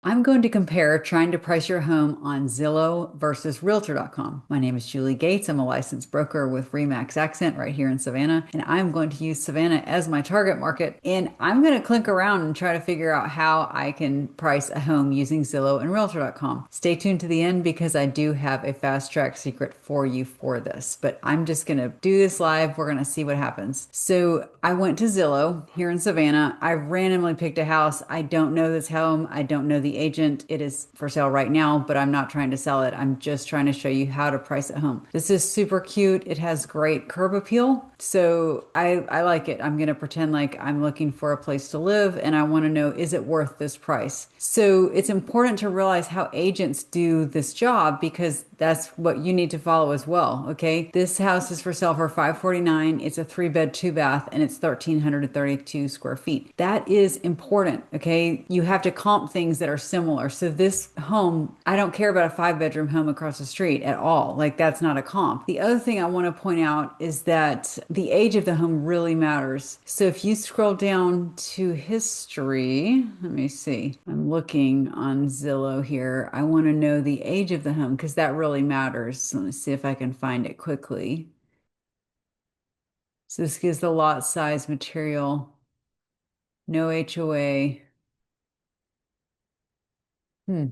I'm going to compare trying to price your home on Zillow versus Realtor.com. My name is Julie Gates. I'm a licensed broker with Remax Accent right here in Savannah, and I'm going to use Savannah as my target market. And I'm going to clink around and try to figure out how I can price a home using Zillow and Realtor.com. Stay tuned to the end because I do have a fast track secret for you for this. But I'm just going to do this live. We're going to see what happens. So I went to Zillow here in Savannah. I randomly picked a house. I don't know this home. I don't know the agent. It is for sale right now, but I'm not trying to sell it. I'm just trying to show you how to price a home. This is super cute. It has great curb appeal. So I like it. I'm going to pretend like I'm looking for a place to live and I want to know, is it worth this price? So it's important to realize how agents do this job because that's what you need to follow as well. Okay. This house is for sale for 549. It's a 3-bed, 2-bath, and it's 1,332 square feet. That is important. Okay. You have to comp things that are similar. So this home, I don't care about a 5-bedroom home across the street at all. Like that's not a comp. The other thing I want to point out is that the age of the home really matters. So if you scroll down to history, let me see. I'm looking on Zillow here. I want to know the age of the home because that really matters. So let me see if I can find it quickly. So this gives the lot size, material, no HOA. Hmm.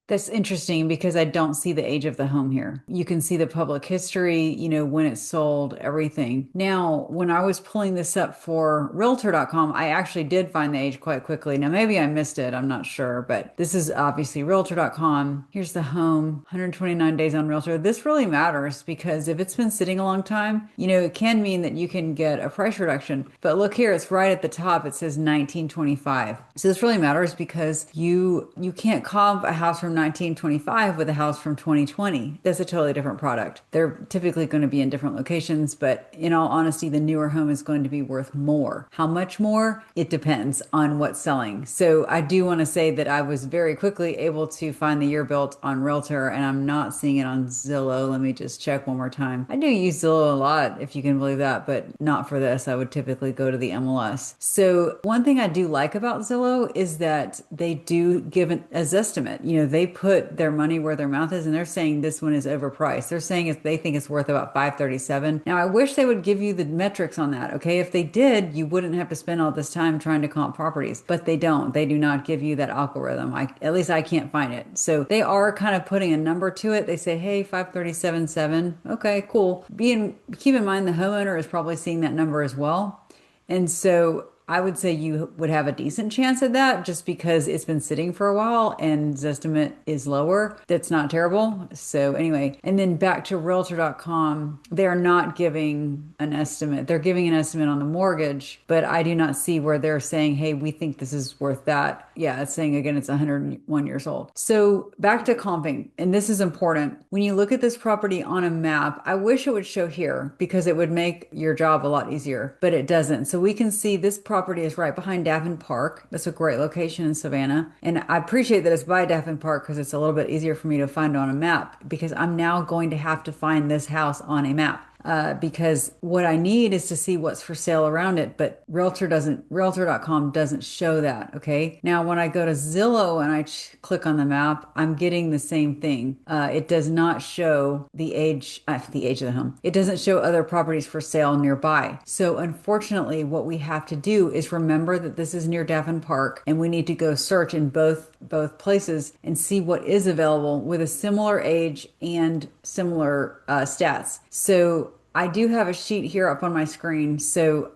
That's interesting because I don't see the age of the home here. You can see the public history, when it sold, everything. Now, when I was pulling this up for Realtor.com, I actually did find the age quite quickly. Now, maybe I missed it, I'm not sure, but this is obviously Realtor.com. Here's the home, 129 days on Realtor. This really matters because if it's been sitting a long time, it can mean that you can get a price reduction. But look here, it's right at the top. It says 1925. So this really matters because you can't comp a house from 1925 with a house from 2020. That's a totally different product. They're typically going to be in different locations, but in all honesty, the newer home is going to be worth more. How much more? It depends on what's selling. So I do want to say that I was very quickly able to find the year built on Realtor, and I'm not seeing it on Zillow. Let me just check one more time. I do use Zillow a lot, if you can believe that, but not for this. I would typically go to the MLS. So one thing I do like about Zillow is that they do give an as estimate. They put their money where their mouth is, and they're saying this one is overpriced. They're saying if they think it's worth about 537. Now, I wish they would give you the metrics on that. Okay, if they did, you wouldn't have to spend all this time trying to comp properties, but they don't. They do not give you that algorithm. At least I can't find it. So they are kind of putting a number to it. They say, hey, 537.7. Okay, cool. Keep in mind the homeowner is probably seeing that number as well. And so I would say you would have a decent chance at that just because it's been sitting for a while and Zestimate is lower. That's not terrible. So anyway, and then back to Realtor.com, they're not giving an estimate. They're giving an estimate on the mortgage, but I do not see where they're saying, hey, we think this is worth that. Yeah, it's saying again, it's 101 years old. So back to comping, and this is important. When you look at this property on a map, I wish it would show here because it would make your job a lot easier, but it doesn't. So we can see this property is right behind Daffin Park. That's a great location in Savannah. And I appreciate that it's by Daffin Park because it's a little bit easier for me to find on a map because I'm now going to have to find this house on a map. Because what I need is to see what's for sale around it, but Realtor.com doesn't show that. Okay. Now, when I go to Zillow and I click on the map, I'm getting the same thing. It does not show the age of the home. It doesn't show other properties for sale nearby. So unfortunately, what we have to do is remember that this is near Daffin Park and we need to go search in both places and see what is available with a similar age and similar stats. So I do have a sheet here up on my screen. So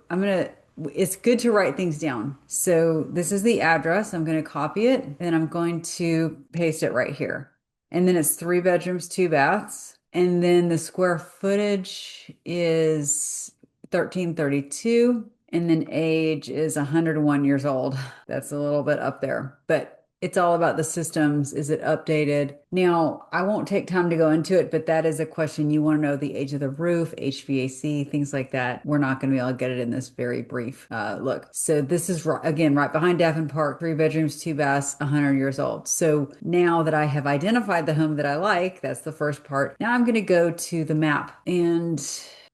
it's good to write things down. So this is the address. I'm going to copy it and I'm going to paste it right here. And then it's 3 bedrooms, 2 baths. And then the square footage is 1332. And then age is 101 years old. That's a little bit up there, but it's all about the systems. Is it updated? Now, I won't take time to go into it, but that is a question you want to know the age of the roof, HVAC, things like that. We're not going to be able to get it in this very brief look. So this is again right behind Daffin Park, 3 bedrooms, 2 baths, 100 years old. So now that I have identified the home that I like, that's the first part. Now I'm going to go to the map and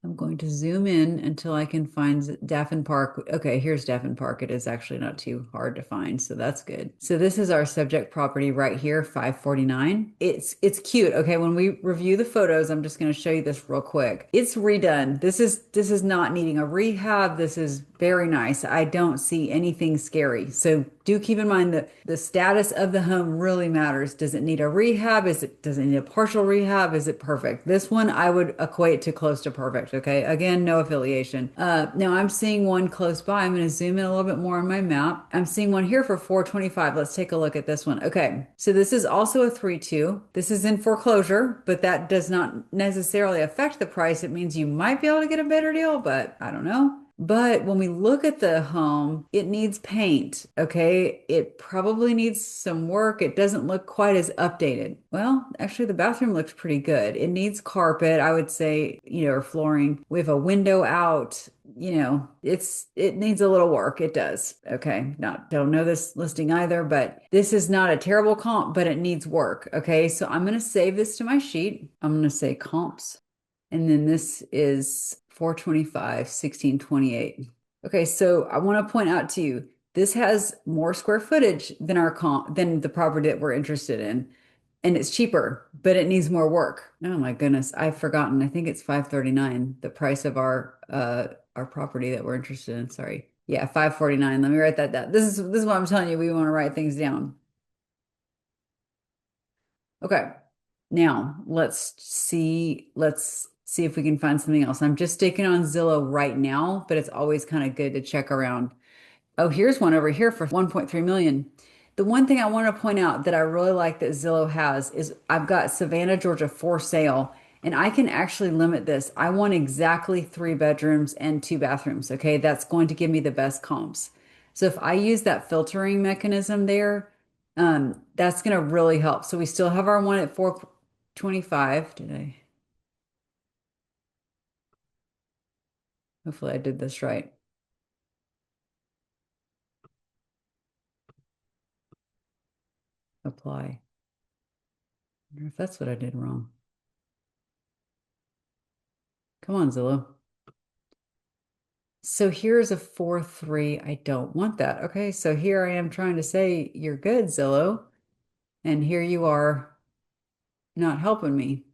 I'm going to zoom in until I can find Daffin Park. Okay, here's Daffin Park. It is actually not too hard to find, so that's good. So this is our subject property right here, 549. It's cute. Okay, when we review the photos, I'm just going to show you this real quick. It's redone. This is not needing a rehab. This is very nice. I don't see anything scary. So do keep in mind that the status of the home really matters. Does it need a rehab? Does it need a partial rehab? Is it perfect? This one I would equate to close to perfect. Okay. Again, no affiliation. Now I'm seeing one close by. I'm going to zoom in a little bit more on my map. I'm seeing one here for 425. Let's take a look at this one. Okay. So this is also a 3-2. This is in foreclosure, but that does not necessarily affect the price. It means you might be able to get a better deal, but I don't know. But when we look at the home, it needs paint, okay? It probably needs some work. It doesn't look quite as updated. Well, actually, the bathroom looks pretty good. It needs carpet, I would say, or flooring. We have a window out. It needs a little work. It does. Okay. Not don't know this listing either, but this is not a terrible comp, but it needs work. Okay. So I'm going to save this to my sheet. I'm going to say comps. And then this is 425, 1628. Okay, so I want to point out to you, this has more square footage than than the property that we're interested in. And it's cheaper, but it needs more work. Oh my goodness, I've forgotten. I think it's 539, the price of our property that we're interested in. Sorry. Yeah, 549. Let me write that down. This is what I'm telling you. We want to write things down. Okay. Now, let's see if we can find something else. I'm just sticking on Zillow right now, but it's always kind of good to check around. Oh, here's one over here for 1.3 million. The one thing I want to point out that I really like that Zillow has is I've got Savannah, Georgia for sale, and I can actually limit this. I want exactly 3 bedrooms and 2 bathrooms. Okay, that's going to give me the best comps. So if I use that filtering mechanism there, that's going to really help. So we still have our one at 425. Did I? Hopefully I did this right. Apply. I wonder if that's what I did wrong. Come on, Zillow. So here's a 4-3. I don't want that. Okay, so here I am trying to say you're good, Zillow, and here you are not helping me.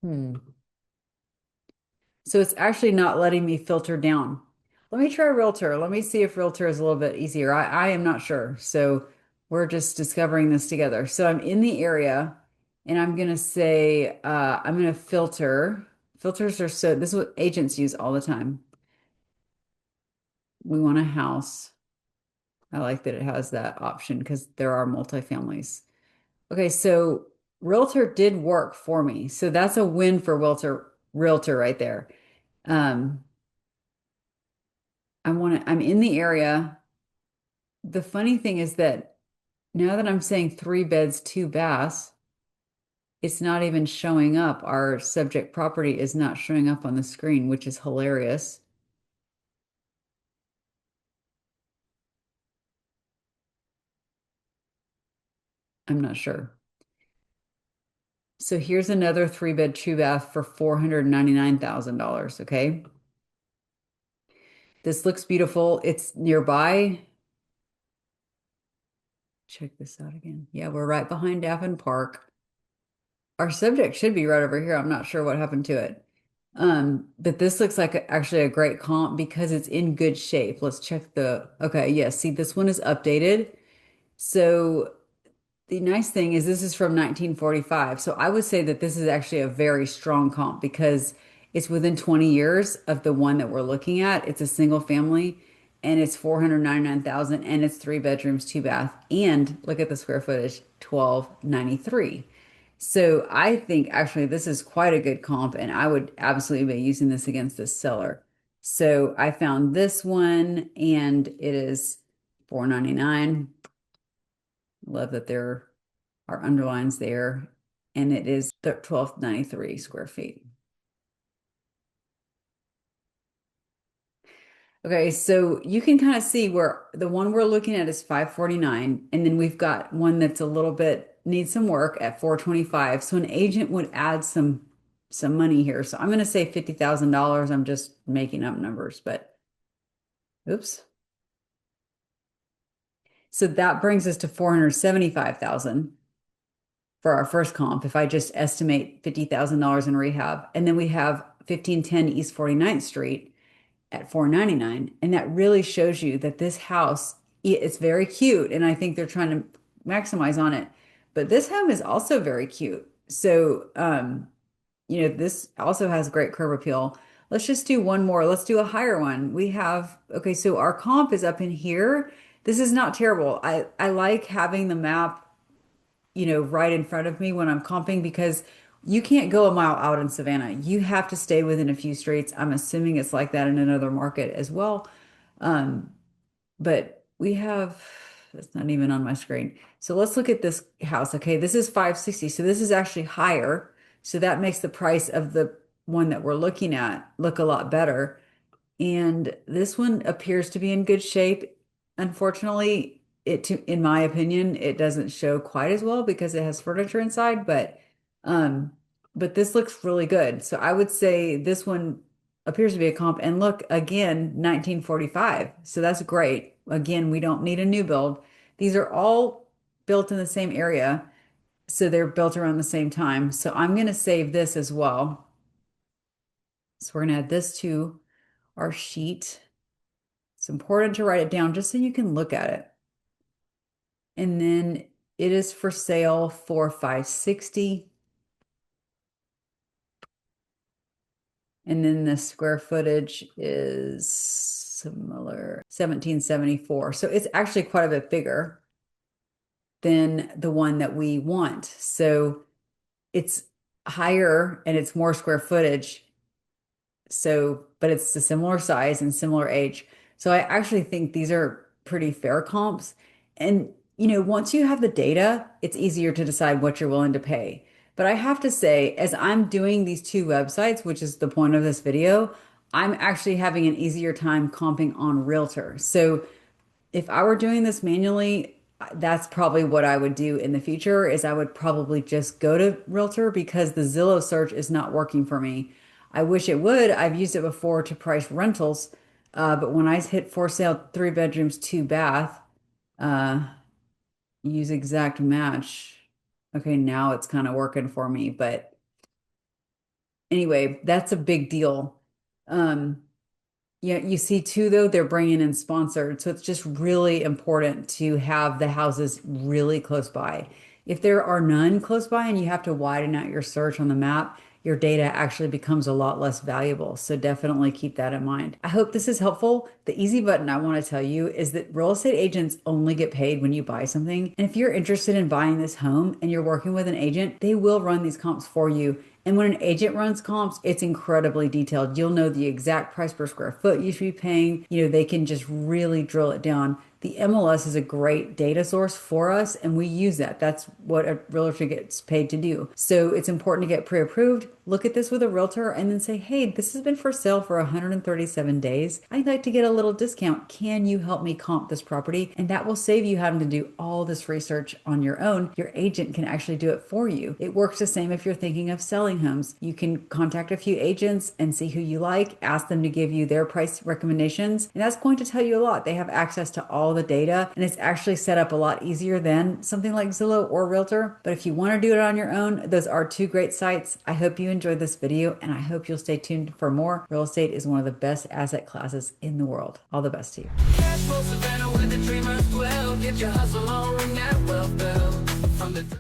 Hmm. So it's actually not letting me filter down. Let me try Realtor. Let me see if Realtor is a little bit easier. I am not sure. So we're just discovering this together. So I'm in the area and I'm going to say, I'm going to filter. Filters are this is what agents use all the time. We want a house. I like that it has that option because there are multifamilies. Okay, so Realtor did work for me. So that's a win for Realtor right there. Um, I'm in the area. The funny thing is that now that I'm saying 3 beds, 2 baths, it's not even showing up. Our subject property is not showing up on the screen, which is hilarious. I'm not sure. So here's another 3 bed, 2 bath for $499,000. Okay. This looks beautiful. It's nearby. Check this out again. Yeah, we're right behind Daffin Park. Our subject should be right over here. I'm not sure what happened to it. But this looks like actually a great comp because it's in good shape. Let's check okay, yes, see this one is updated. So the nice thing is this is from 1945. So I would say that this is actually a very strong comp because it's within 20 years of the one that we're looking at. It's a single family and it's 499,000 and it's 3 bedrooms, 2 bath. And look at the square footage, 1293. So I think actually this is quite a good comp and I would absolutely be using this against this seller. So I found this one and it is 499. Love that there are underlines there, and it is 1293 square feet. Okay, so you can kind of see where the one we're looking at is 549, and then we've got one that's a little bit needs some work at 425. So an agent would add some. some money here. So I'm going to say $50,000. I'm just making up numbers, but oops. So that brings us to 475,000 for our first comp. If I just estimate $50,000 in rehab, and then we have 1510 East 49th Street at 499, and that really shows you that this house, it's very cute, and I think they're trying to maximize on it. But this home is also very cute. So, this also has great curb appeal. Let's just do one more. Let's do a higher one. We have, okay, so our comp is up in here. This is not terrible. I like having the map, right in front of me when I'm comping because you can't go a mile out in Savannah. You have to stay within a few streets. I'm assuming it's like that in another market as well. Um, but we have, that's not even on my screen. So let's look at this house. Okay, this is 560. So this is actually higher. So that makes the price of the one that we're looking at look a lot better. And this one appears to be in good shape. Unfortunately, in my opinion, it doesn't show quite as well because it has furniture inside, um, but this looks really good. So I would say this one appears to be a comp. And look, again, 1945. So that's great. Again, we don't need a new build. These are all built in the same area, so they're built around the same time. So I'm going to save this as well. So we're going to add this to our sheet. It's important to write it down just so you can look at it. And then it is for sale for 560. And then the square footage is similar, 1774. So it's actually quite a bit bigger than the one that we want. So it's higher and it's more square footage. So, but it's a similar size and similar age. So I actually think these are pretty fair comps. And, once you have the data, it's easier to decide what you're willing to pay. But I have to say, as I'm doing these two websites, which is the point of this video, I'm actually having an easier time comping on Realtor. So if I were doing this manually, that's probably what I would do in the future is I would probably just go to Realtor because the Zillow search is not working for me. I wish it would. I've used it before to price rentals, but when I hit for sale, 3 bedrooms, 2 bath, uh, use exact match. Okay, now it's kind of working for me, but anyway, that's a big deal. Um, Yeah, you see too, though, they're bringing in sponsored. So it's just really important to have the houses really close by. If there are none close by and you have to widen out your search on the map, your data actually becomes a lot less valuable. So definitely keep that in mind. I hope this is helpful. The easy button I want to tell you is that real estate agents only get paid when you buy something. And if you're interested in buying this home and you're working with an agent, they will run these comps for you. And when an agent runs comps, it's incredibly detailed. You'll know the exact price per square foot you should be paying. They can just really drill it down. The MLS is a great data source for us, and we use that. That's what a realtor gets paid to do. So it's important to get pre-approved. Look at this with a realtor and then say, hey, this has been for sale for 137 days. I'd like to get a little discount. Can you help me comp this property? And that will save you having to do all this research on your own. Your agent can actually do it for you. It works the same if you're thinking of selling homes. You can contact a few agents and see who you like, ask them to give you their price recommendations, and that's going to tell you a lot. They have access to all the data, and it's actually set up a lot easier than something like Zillow or Realtor. But if you want to do it on your own, those are two great sites. I hope you enjoyed this video, and I hope you'll stay tuned for more. Real estate is one of the best asset classes in the world. All the best to you. Cash flow Savannah, where the dreamers dwell. Get your hustle on, ring that wealth bell.